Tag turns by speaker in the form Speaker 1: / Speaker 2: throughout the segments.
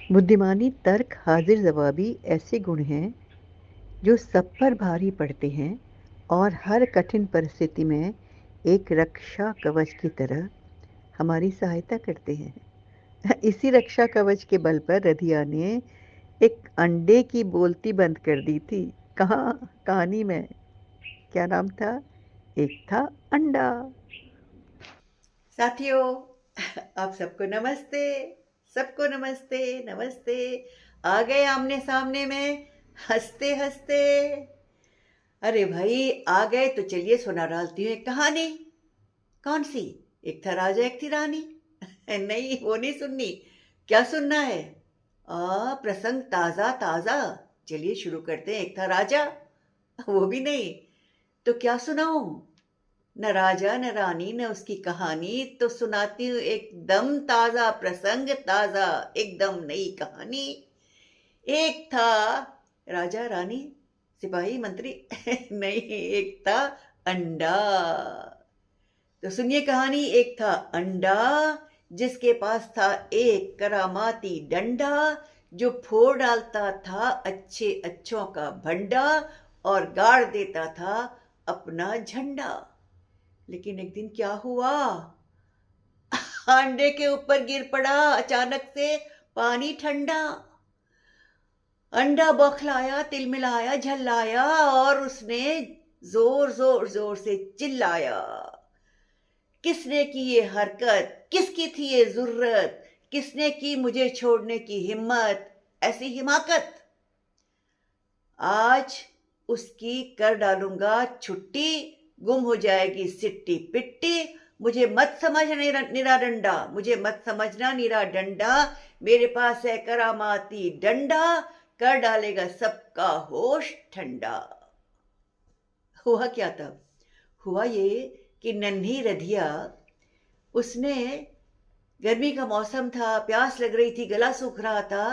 Speaker 1: बुद्धिमानी, तर्क, हाजिर जवाबी ऐसे गुण हैं जो सब पर भारी पड़ते हैं और हर कठिन परिस्थिति में एक रक्षा कवच की तरह हमारी सहायता करते हैं। इसी रक्षा कवच के बल पर रधिया ने एक अंडे की बोलती बंद कर दी थी। कहाँ? कहानी में क्या नाम था? एक था अंडा।
Speaker 2: साथियों, आप सबको नमस्ते। सबको नमस्ते। नमस्ते। आ गए आमने सामने में हंसते हंसते। अरे भाई, आ गए तो चलिए सुना डालती हूँ एक कहानी। कौन सी? एक था राजा, एक थी रानी। नहीं, वो नहीं सुननी। क्या सुनना है? प्रसंग ताजा ताजा। चलिए शुरू करते हैं। एक था राजा, वो भी नहीं तो क्या सुनाऊं? न राजा न रानी न उसकी कहानी, तो सुनाती हूँ एकदम ताजा प्रसंग, ताजा एकदम नई कहानी। एक था राजा रानी सिपाही मंत्री। नहीं, एक था अंडा। तो सुनिए कहानी। एक था अंडा जिसके पास था एक करामाती डंडा, जो फोड़ डालता था अच्छे अच्छों का भंडा और गाड़ देता था अपना झंडा। लेकिन एक दिन क्या हुआ? अंडे के ऊपर गिर पड़ा अचानक से पानी ठंडा। अंडा बौखलाया, तिलमिलाया, झल्लाया और उसने जोर जोर जोर से चिल्लाया। किसने की ये हरकत? किसकी थी ये जुर्रत? किसने की मुझे छोड़ने की हिम्मत? ऐसी हिमाकत। आज उसकी कर डालूंगा छुट्टी, गुम हो जाएगी सिट्टी पिट्टी। मुझे मत समझना निरा डंडा, मुझे मत समझना निरा डंडा। मेरे पास है करामाती डंडा, कर डालेगा सबका होश ठंडा। हुआ क्या तब? हुआ ये कि नन्ही रधिया, उसने, गर्मी का मौसम था, प्यास लग रही थी, गला सूख रहा था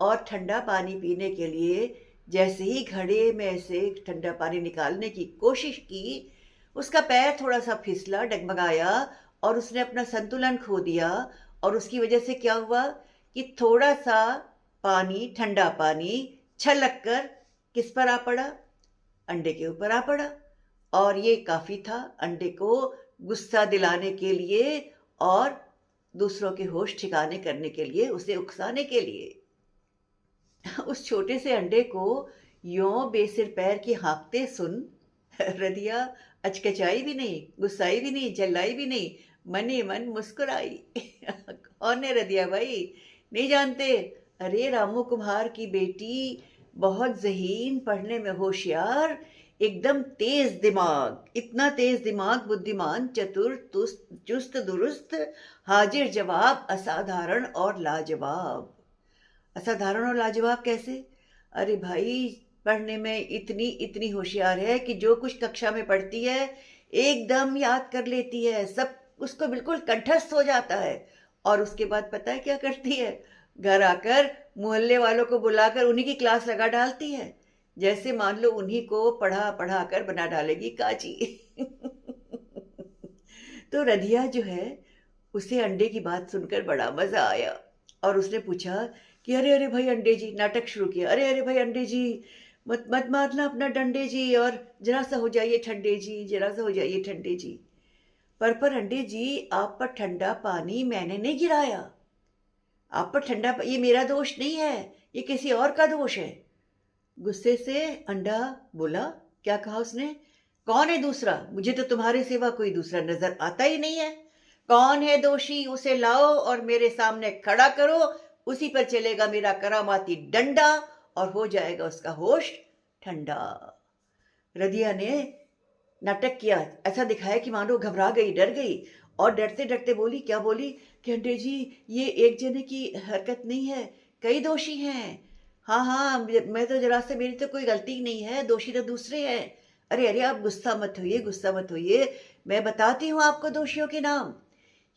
Speaker 2: और ठंडा पानी पीने के लिए जैसे ही घड़े में से ठंडा पानी निकालने की कोशिश की, उसका पैर थोड़ा सा फिसला, डगमगाया और उसने अपना संतुलन खो दिया। और उसकी वजह से क्या हुआ कि थोड़ा सा पानी, ठंडा पानी छलक कर किस पर आ पड़ा? अंडे के ऊपर आ पड़ा। और ये काफी था अंडे को गुस्सा दिलाने के लिए और दूसरों के होश ठिकाने करने के लिए, उसे उकसाने के लिए। उस छोटे से अंडे को यों बेसिर पैर की हाँकते सुन रदिया अचकचाई भी नहीं, गुस्साई भी नहीं, जल्लाई भी नहीं, मने मन मुस्कुराई। कौन है रदिया भाई? नहीं जानते? अरे रामू कुम्हार की बेटी, बहुत जहीन, पढ़ने में होशियार, एकदम तेज दिमाग, इतना तेज दिमाग, बुद्धिमान, चतुर, चुस्त दुरुस्त, हाजिर जवाब, असाधारण और लाजवाब। असाधारण और लाजवाब कैसे? अरे भाई, पढ़ने में इतनी इतनी होशियार है कि जो कुछ कक्षा में पढ़ती है एकदम याद कर लेती है, सब उसको बिल्कुल कंठस्थ हो जाता है। और उसके बाद पता है क्या करती है? घर आकर मोहल्ले वालों को बुलाकर उन्हीं की क्लास लगा डालती है, जैसे मान लो उन्हीं को पढ़ा पढ़ा कर बना डालेगी काजी। तो रधिया जो है, उसे अंडे की बात सुनकर बड़ा मजा आया और उसने पूछा कि अरे अरे भाई अंडे जी, नाटक शुरू किया। अरे अरे भाई अंडे जी, मत मत मारना अपना डंडे जी, और जरा सा हो जाइए ठंडे जी, जरा सा हो जाइए ठंडे जी। पर अंडे जी, आप पर ठंडा पानी मैंने नहीं गिराया। आप पर ठंडा ये मेरा दोष नहीं है, ये किसी और का दोष है। गुस्से से अंडा बोला। क्या कहा उसने? कौन है दूसरा? मुझे तो तुम्हारे सिवा कोई दूसरा नजर आता ही नहीं है। कौन है दोषी? उसे लाओ और मेरे सामने खड़ा करो। उसी पर चलेगा मेरा करामाती डंडा और हो जाएगा उसका होश ठंडा। रदिया ने नाटक किया, ऐसा दिखाया कि मानो घबरा गई, डर गई और डरते डरते बोली। क्या बोली? कि अंडे जी, ये एक जने की हरकत नहीं है, कई दोषी हैं। हाँ हाँ, मैं तो जरा से, मेरी तो कोई गलती नहीं है, दोषी तो दूसरे हैं। अरे अरे, आप गुस्सा मत होइए, गुस्सा मत होइए, मैं बताती हूँ आपको दोषियों के नाम।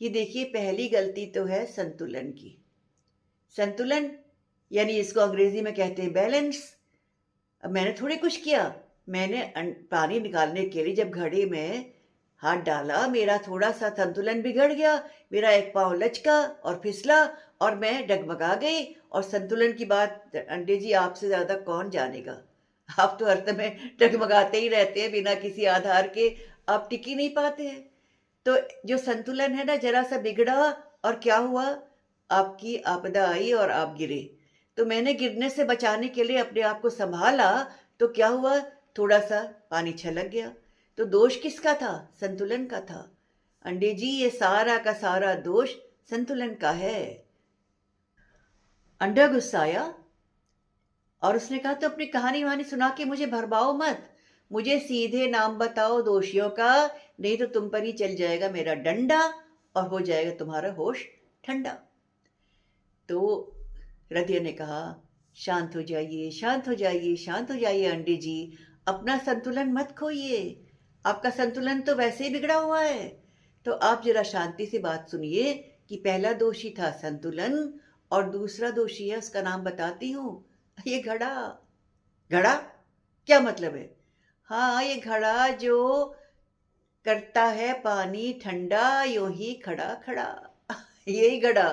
Speaker 2: ये देखिए, पहली गलती तो है संतुलन की। संतुलन यानी इसको अंग्रेजी में कहते हैं बैलेंस। अब मैंने थोड़ी कुछ किया, मैंने पानी निकालने के लिए जब घड़े में हाथ डाला, मेरा थोड़ा सा संतुलन बिगड़ गया, मेरा एक पाँव लचका और फिसला और मैं डगमगा गई। और संतुलन की बात अंडे जी आपसे ज़्यादा कौन जानेगा। आप तो हर समय डगमगाते ही रहते हैं, बिना किसी आधार के आप टिक ही नहीं पाते हैं। तो जो संतुलन है ना ज़रा सा बिगड़ा और क्या हुआ, आपकी आपदा आई और आप गिरे। तो मैंने गिरने से बचाने के लिए अपने आप को सँभाला, तो क्या हुआ, थोड़ा-सा पानी छलक गया। तो दोष किसका था? संतुलन का था। अंडे जी ये सारा का सारा दोष संतुलन का है। अंडा गुस्साया और उसने कहा तो अपनी कहानी-वहानी सुना के मुझे भरमाओ मत। मुझे सीधे नाम बताओ दोषियों का, नहीं तो तुम पर ही चल जाएगा मेरा डंडा और हो जाएगा तुम्हारा होश ठंडा। तो रदिया ने कहा, शांत हो जाइए, शांत हो जाइए, शांत हो जाइए अंडे जी, अपना संतुलन मत खोइए। आपका संतुलन तो वैसे ही बिगड़ा हुआ है। तो आप जरा शांति से बात सुनिए कि पहला दोषी था संतुलन और दूसरा दोषी है, उसका नाम बताती हूँ, ये घड़ा। घड़ा? क्या मतलब है? हाँ, ये घड़ा जो करता है पानी ठंडा यूं ही खड़ा खड़ा। यही घड़ा।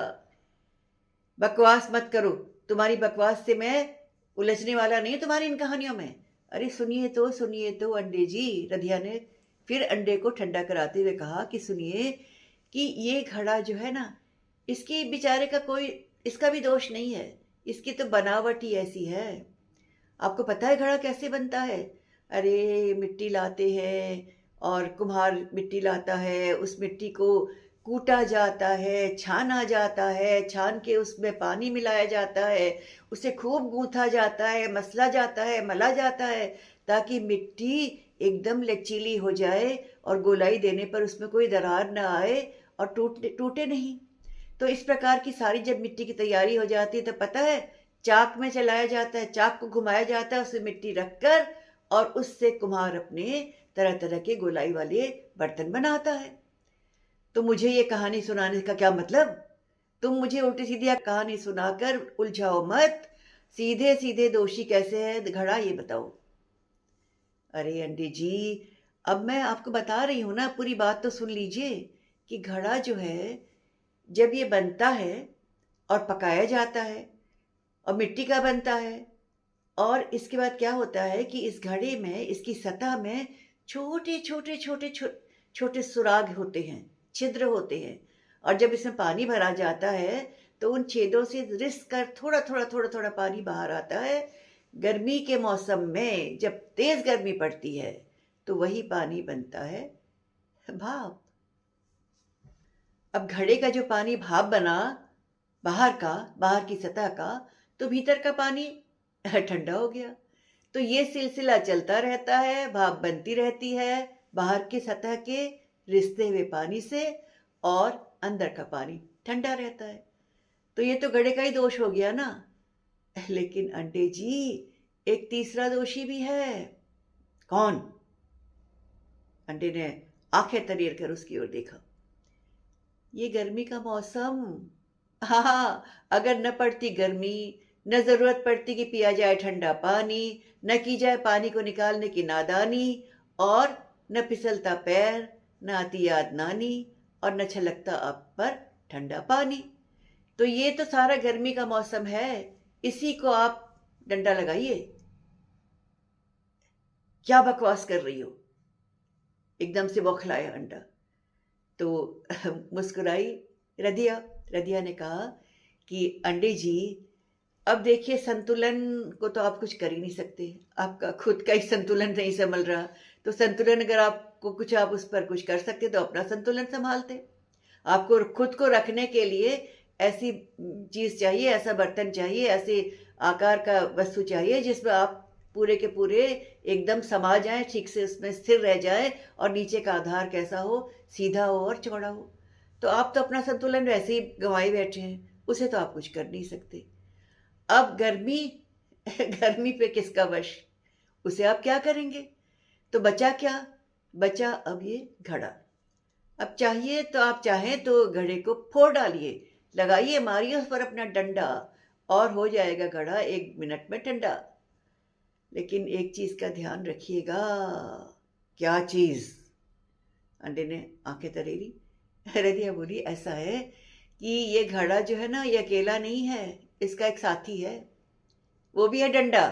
Speaker 2: बकवास मत करो, तुम्हारी बकवास से मैं उलझने वाला नहीं तुम्हारी इन कहानियों में। अरे सुनिए तो अंडे जी, रधिया ने फिर अंडे को ठंडा कराते हुए कहा कि सुनिए कि ये घड़ा जो है ना, इसकी बेचारे का कोई, इसका भी दोष नहीं है, इसकी तो बनावट ही ऐसी है। आपको पता है घड़ा कैसे बनता है? अरे मिट्टी लाते हैं और कुम्हार मिट्टी लाता है, उस मिट्टी को कूटा जाता है, छाना जाता है, छान के उसमें पानी मिलाया जाता है, उसे खूब गूँथा जाता है, मसला जाता है, मला जाता है, ताकि मिट्टी एकदम लचीली हो जाए और गोलाई देने पर उसमें कोई दरार ना आए और टूटे नहीं। तो इस प्रकार की सारी जब मिट्टी की तैयारी हो जाती है तो पता है चाक में चलाया जाता है, चाक को घुमाया जाता है, उसमें मिट्टी रखकर और उससे कुम्हार अपने तरह तरह के गोलाई वाले बर्तन बनाता है। तो मुझे ये कहानी सुनाने का क्या मतलब? तुम मुझे उल्टी सीधी कहानी सुनाकर उलझाओ मत। सीधे सीधे दोषी कैसे है घड़ा, ये बताओ। अरे अंडी जी, अब मैं आपको बता रही हूं ना, पूरी बात तो सुन लीजिए कि घड़ा जो है जब ये बनता है और पकाया जाता है और मिट्टी का बनता है, और इसके बाद क्या होता है कि इस घड़े में, इसकी सतह में छोटे छोटे छोटे छोटे सुराग होते हैं, छिद्र होते हैं। और जब इसमें पानी भरा जाता है तो उन छेदों से रिस कर थोड़ा थोड़ा थोड़ा थोड़ा पानी बाहर आता है। गर्मी के मौसम में जब तेज गर्मी पड़ती है तो वही पानी बनता है भाप। अब घड़े का जो पानी भाप बना, बाहर का, बाहर की सतह का, तो भीतर का पानी ठंडा हो गया। तो ये सिलसिला चलता रहता है, भाप बनती रहती है बाहर की सतह के रिसते हुए पानी से और अंदर का पानी ठंडा रहता है। तो ये तो घड़े का ही दोष हो गया ना। लेकिन अंडे जी, एक तीसरा दोषी भी है। कौन? अंडे ने आंखें तरीर कर उसकी ओर देखा। ये गर्मी का मौसम। हाँ, अगर न पड़ती गर्मी, न जरूरत पड़ती कि पिया जाए ठंडा पानी, न की जाए पानी को निकालने की नादानी, और न फिसलता पैर, न आती याद नानी, और न छलकता आप पर ठंडा पानी। तो ये तो सारा गर्मी का मौसम है, इसी को आप डंडा लगाइए। क्या बकवास कर रही हो? एकदम से बौखलाया अंडा। तो मुस्कुराई रदिया। रदिया ने कहा कि अंडे जी, अब देखिए संतुलन को तो आप कुछ कर ही नहीं सकते, आपका खुद का ही संतुलन नहीं संभल रहा। तो संतुलन अगर आपको कुछ, आप उस पर कुछ कर सकते तो अपना संतुलन संभालते। आपको खुद को रखने के लिए ऐसी चीज चाहिए, ऐसा बर्तन चाहिए, ऐसे आकार का वस्तु चाहिए जिसमें आप पूरे के पूरे एकदम समा जाए, ठीक से उसमें स्थिर रह जाए, और नीचे का आधार कैसा हो, सीधा हो और चौड़ा हो। तो आप तो अपना संतुलन वैसे ही गंवाए बैठे हैं, उसे तो आप कुछ कर नहीं सकते। अब गर्मी गर्मी पे किसका वश, उसे आप क्या करेंगे? तो बचा क्या? बचा अब ये घड़ा। अब चाहिए तो आप चाहें तो घड़े को फोड़ डालिए, लगाइए, मारिए उस पर अपना डंडा, और हो जाएगा घड़ा 1 मिनट में ठंडा। लेकिन एक चीज का ध्यान रखिएगा। क्या चीज? अंडे ने आंखें तरेरी। रदिया बोली, ऐसा है कि ये घड़ा जो है ना, ये अकेला नहीं है, इसका एक साथी है, वो भी है डंडा।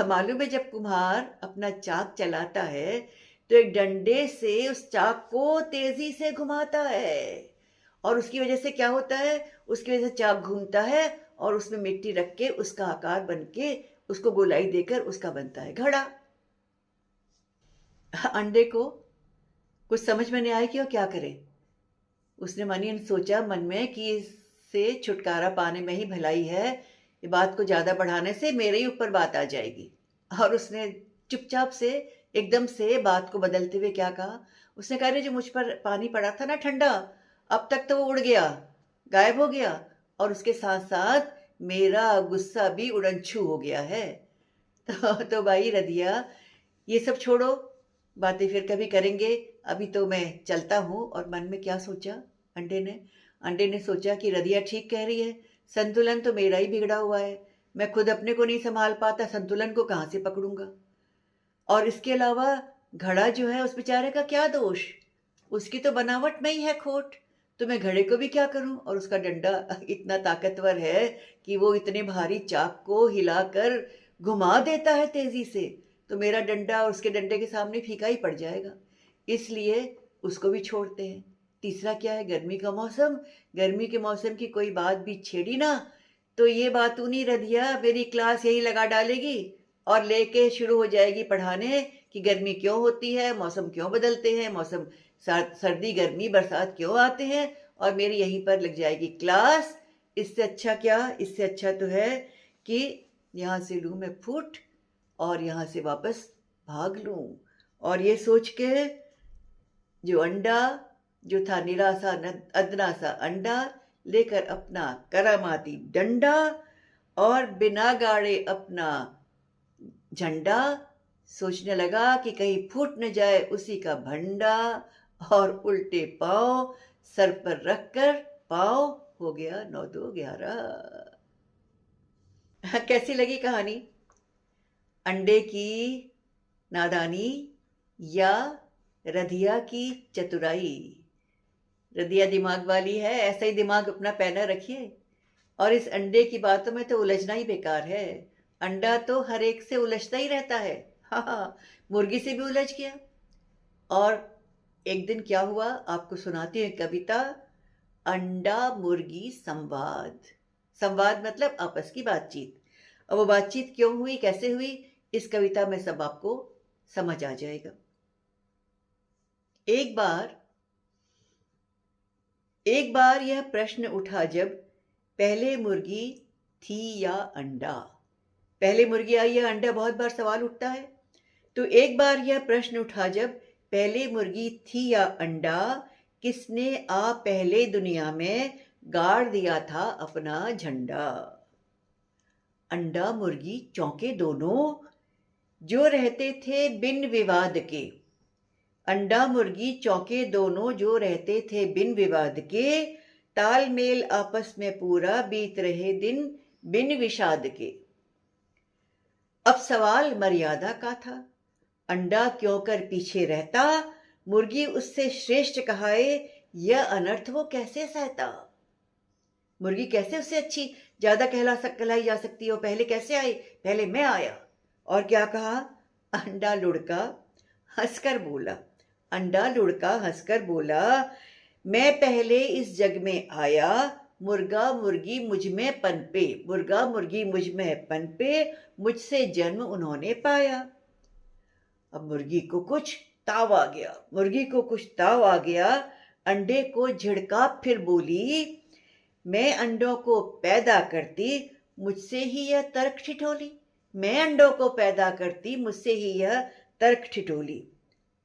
Speaker 2: मालूम है, जब कुम्हार अपना चाक चलाता है तो एक डंडे से उस चाक को तेजी से घुमाता है, और उसकी वजह से क्या होता है, उसकी वजह से चाक घूमता है और उसमें मिट्टी रख के उसका आकार बन के उसको गोलाई देकर उसका बनता है घड़ा। अंडे को कुछ समझ में नहीं आया कि वो क्या करे। उसने मन सोचा मन में कि इससे छुटकारा पाने में ही भलाई है, ये बात को ज़्यादा बढ़ाने से मेरे ही ऊपर बात आ जाएगी। और उसने चुपचाप से एकदम से बात को बदलते हुए क्या कहा, उसने कहा, जो मुझ पर पानी पड़ा था ना ठंडा, अब तक तो वो उड़ गया, गायब हो गया, और उसके साथ साथ मेरा गुस्सा भी उड़नछू हो गया है। तो भाई रदिया, ये सब छोड़ो, बातें फिर कभी करेंगे, अभी तो मैं चलता हूँ। और मन में क्या सोचा अंडे ने सोचा कि रदिया ठीक कह रही है, संतुलन तो मेरा ही बिगड़ा हुआ है, मैं खुद अपने को नहीं संभाल पाता, संतुलन को कहाँ से पकड़ूंगा। और इसके अलावा घड़ा जो है, उस बेचारे का क्या दोष, उसकी तो बनावट में ही है खोट, तो मैं घड़े को भी क्या करूं। और उसका डंडा इतना ताकतवर है कि वो इतने भारी चाक को हिलाकर घुमा देता है तेजी से, तो मेरा डंडा और उसके डंडे के सामने फीका ही पड़ जाएगा, इसलिए उसको भी छोड़ते हैं। तीसरा क्या है, गर्मी का मौसम, गर्मी के मौसम की कोई बात भी छेड़ी ना तो ये बातूनी रदिया मेरी क्लास यही लगा डालेगी और लेके शुरू हो जाएगी पढ़ाने कि गर्मी क्यों होती है, मौसम क्यों बदलते हैं, मौसम सर्दी गर्मी बरसात क्यों आते हैं, और मेरी यहीं पर लग जाएगी क्लास। इससे अच्छा क्या, इससे अच्छा तो है कि यहाँ से लूँ मैं फूट और यहाँ से वापस भाग लूँ। और ये सोच के जो अंडा जो था, निराशा अदना सा अंडा लेकर अपना करामाती डंडा और बिना गाड़े अपना झंडा, सोचने लगा कि कहीं फूट न जाए उसी का भंडा, और उल्टे पांव सर पर रखकर पांव हो गया 9 2 11। कैसी लगी कहानी, अंडे की नादानी या रधिया की चतुराई। रधिया दिमाग वाली है, ऐसा ही दिमाग अपना पहना रखिए, और इस अंडे की बातों में तो उलझना ही बेकार है, अंडा तो हर एक से उलझता ही रहता है। हाँ, मुर्गी से भी उलझ गया। और एक दिन क्या हुआ, आपको सुनाती हूँ कविता, अंडा मुर्गी संवाद। संवाद मतलब आपस की बातचीत, और वो बातचीत क्यों हुई, कैसे हुई, इस कविता में सब आपको समझ आ जाएगा। एक बार यह प्रश्न उठा जब पहले मुर्गी थी या अंडा। पहले मुर्गी आई या अंडा, बहुत बार सवाल उठता है। तो एक बार यह प्रश्न उठा जब पहले मुर्गी थी या अंडा, किसने आ पहले दुनिया में गाड़ दिया था अपना झंडा। अंडा मुर्गी चौंके दोनों जो रहते थे बिन विवाद के, अंडा मुर्गी चौंके दोनों जो रहते थे बिन विवाद के, तालमेल आपस में पूरा बीत रहे दिन बिन विषाद के। अब सवाल मर्यादा का था, अंडा क्यों कर पीछे रहता, मुर्गी उससे श्रेष्ठ कहाए, यह अनर्थ वो कैसे सहता। मुर्गी कैसे उससे अच्छी ज्यादा कहलाई जा सकती हो, पहले कैसे आई, पहले मैं आया। और क्या कहा, अंडा लुढ़का हंसकर बोला, अंडा लुढ़का हंसकर बोला, मैं पहले इस जग में आया, मुर्गा मुर्गी मुझ में पनपे, मुर्गा मुर्गी मुझ में पनपे, मुझसे जन्म उन्होंने पाया। अब मुर्गी को कुछ ताव आ गया, मुर्गी को कुछ ताव आ गया, अंडे को झिड़का फिर बोली, मैं अंडों को पैदा करती मुझसे ही यह तर्क ठिठोली, मैं अंडों को पैदा करती मुझसे ही यह तर्क ठिठोली।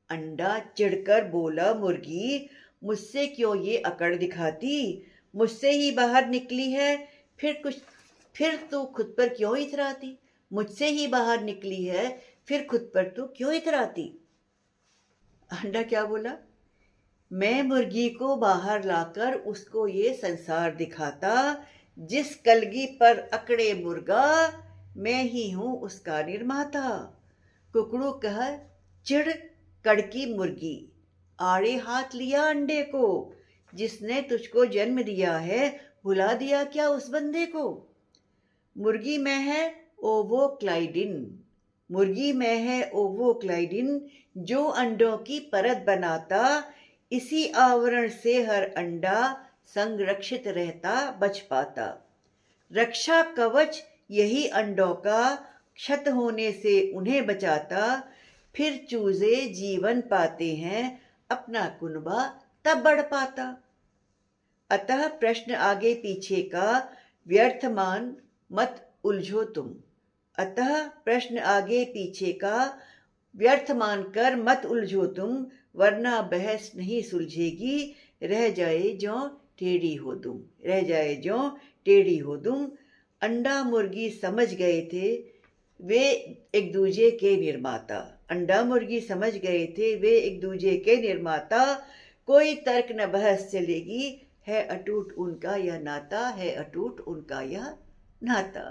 Speaker 2: अंडा चिढ़कर बोला, मुर्गी मुझसे क्यों ये अकड़ दिखाती, मुझसे ही बाहर निकली है, फिर तू खुद पर क्यों इतराती, मुझसे ही बाहर निकली है, फिर खुद पर तू क्यों इतराती। अंडा क्या बोला, मैं मुर्गी को बाहर लाकर उसको ये संसार दिखाता, जिस कलगी पर अकड़े मुर्गा मैं ही हूं उसका निर्माता। कुकड़ू कह चिढ़ कड़की मुर्गी, आड़े हाथ लिया अंडे को, जिसने तुझको जन्म दिया है, भुला दिया क्या उस बंदे को। मुर्गी में है ओवोक्लाइडिन, मुर्गी में है ओवोक्लाइडिन, जो अंडों की परत बनाता, इसी आवरण से हर अंडा संरक्षित रहता, बच पाता। रक्षा कवच यही अंडों का क्षत होने से उन्हें बचाता, फिर चूजे जीवन पाते हैं, अपना कुनबा तब बढ़ पाता। अतः प्रश्न आगे पीछे का व्यर्थमान मत उलझो तुम, अतः प्रश्न आगे पीछे का व्यर्थ मानकर मत उलझो तुम, वरना बहस नहीं सुलझेगी, रह जाए जो टेढ़ी हो दुम, रह जाए जो टेढ़ी हो दुम। अंडा मुर्गी समझ गए थे वे एक दूजे के निर्माता, अंडा मुर्गी समझ गए थे वे एक दूजे के निर्माता, कोई तर्क न बहस चलेगी, है अटूट उनका यह नाता, है अटूट उनका यह नाता।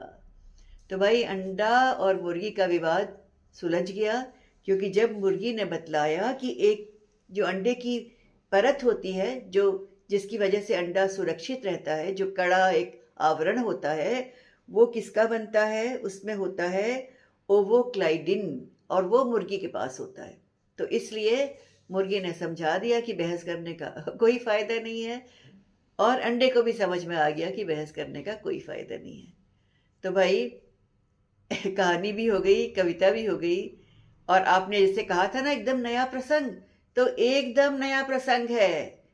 Speaker 2: तो भाई अंडा और मुर्गी का विवाद सुलझ गया, क्योंकि जब मुर्गी ने बतलाया कि एक जो अंडे की परत होती है, जो जिसकी वजह से अंडा सुरक्षित रहता है, जो कड़ा एक आवरण होता है, वो किसका बनता है, उसमें होता है ओवोक्लाइडिन, और वो मुर्गी के पास होता है। तो इसलिए मुर्गी ने समझा दिया कि बहस करने का कोई फायदा नहीं है, और अंडे को भी समझ में आ गया कि बहस करने का कोई फायदा नहीं है। तो भाई कहानी भी हो गई, कविता भी हो गई, और आपने जैसे कहा था ना एकदम नया प्रसंग, तो एकदम नया प्रसंग है,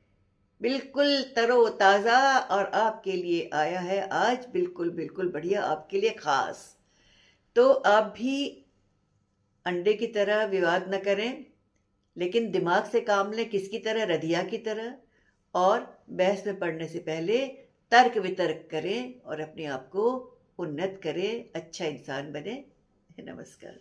Speaker 2: बिल्कुल तरोताज़ा, और आपके लिए आया है आज, बिल्कुल बिल्कुल बढ़िया, आपके लिए खास। तो आप भी अंडे की तरह विवाद न करें, लेकिन दिमाग से काम लें, किसकी तरह, रधिया की तरह, और बहस में पढ़ने से पहले तर्क वितर्क करें और अपने आप को उन्नत करें, अच्छा इंसान बने। नमस्कार।